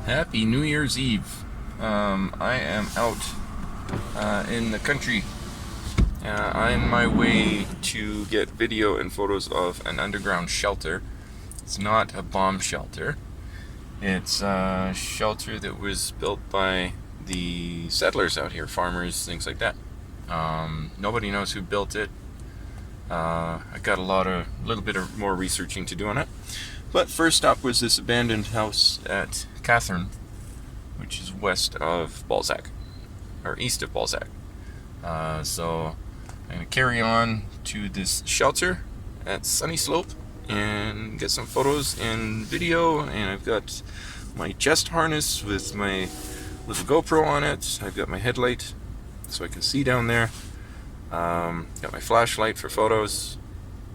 Happy New Year's Eve. I am out in the country on my way to get video and photos of an underground shelter. It's not a bomb shelter. It's a shelter that was built by the settlers out here, farmers, things like that. Nobody knows who built it. I got a little bit of more researching to do on it. But first up was this abandoned house at Catherine, which is west of Balzac, or east of Balzac. So I'm going to carry on to this shelter at Sunnyslope and get some photos and video. And I've got my chest harness with my little GoPro on it. I've got my headlight so I can see down there. Got my flashlight for photos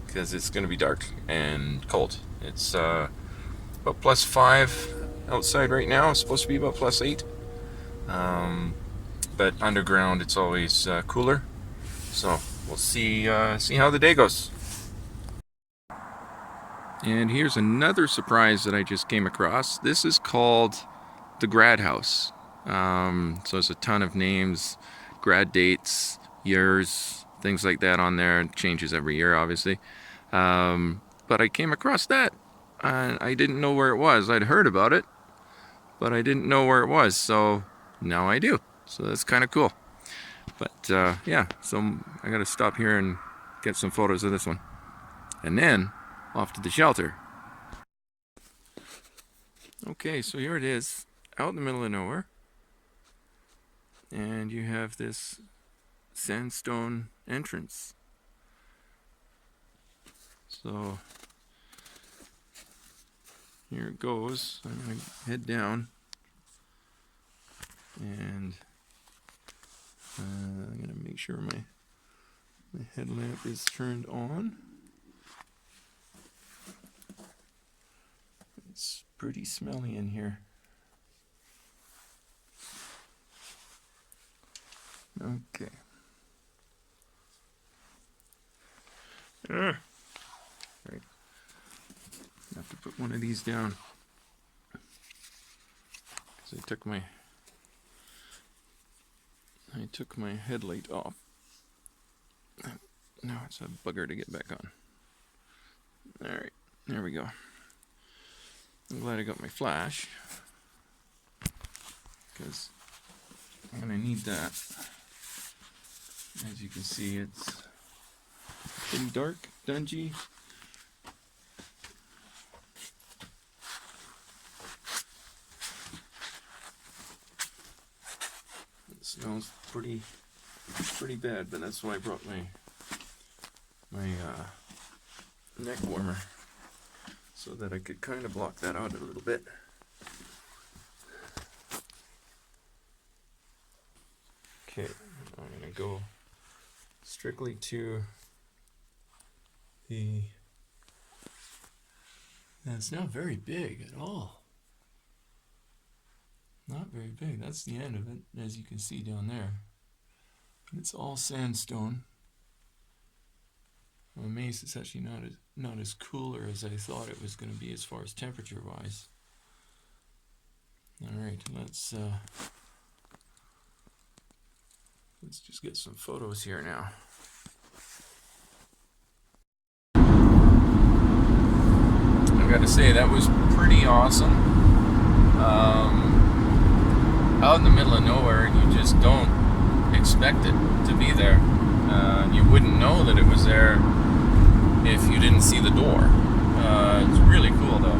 because it's going to be dark and cold. It's about +5 outside right now. It's supposed to be about +8. But underground it's always cooler. So we'll see how the day goes. And here's another surprise that I just came across. This is called the Grad House. So there's a ton of names, grad dates, years, things like that on there. It changes every year, obviously. But I came across that. I didn't know where it was. I'd heard about it, but I didn't know where it was. So now I do. So that's kind of cool. But yeah, so I got to stop here and get some photos of this one. And then off to the shelter. Okay, so here it is, out in the middle of nowhere. And you have this sandstone entrance. So here it goes. I'm going to head down and I'm going to make sure my headlamp is turned on. It's pretty smelly in here. Okay. Right. I have to put one of these down because I took my headlight off. Now it's a bugger to get back on. Alright, there we go. I'm glad I got my flash because I'm going to need that. As you can see, it's pretty dark, dungy. It smells pretty bad, but that's why I brought my neck warmer so that I could kind of block that out a little bit. Okay, I'm going to go strictly to the... It's not very big at all. Not very big. That's the end of it, as you can see down there. But it's all sandstone. I'm amazed it's actually not as cooler as I thought it was going to be as far as temperature wise. Alright, let's just get some photos here now. I've got to say, that was pretty awesome. Out in the middle of nowhere, you just don't expect it to be there. You wouldn't know that it was there if you didn't see the door. It's really cool though.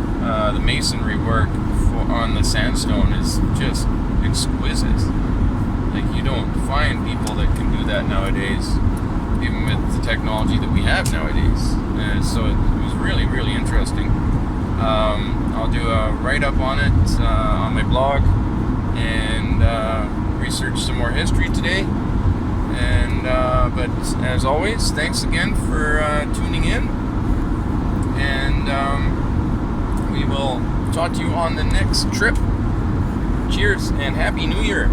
The masonry work on the sandstone is just exquisite. Like, you don't find people that can do that nowadays, even with the technology that we have nowadays. So it was really, really interesting. I'll do a write-up on it on my blog and research some more history today. And but as always, thanks again for tuning in. And we will talk to you on the next trip. Cheers and Happy New Year.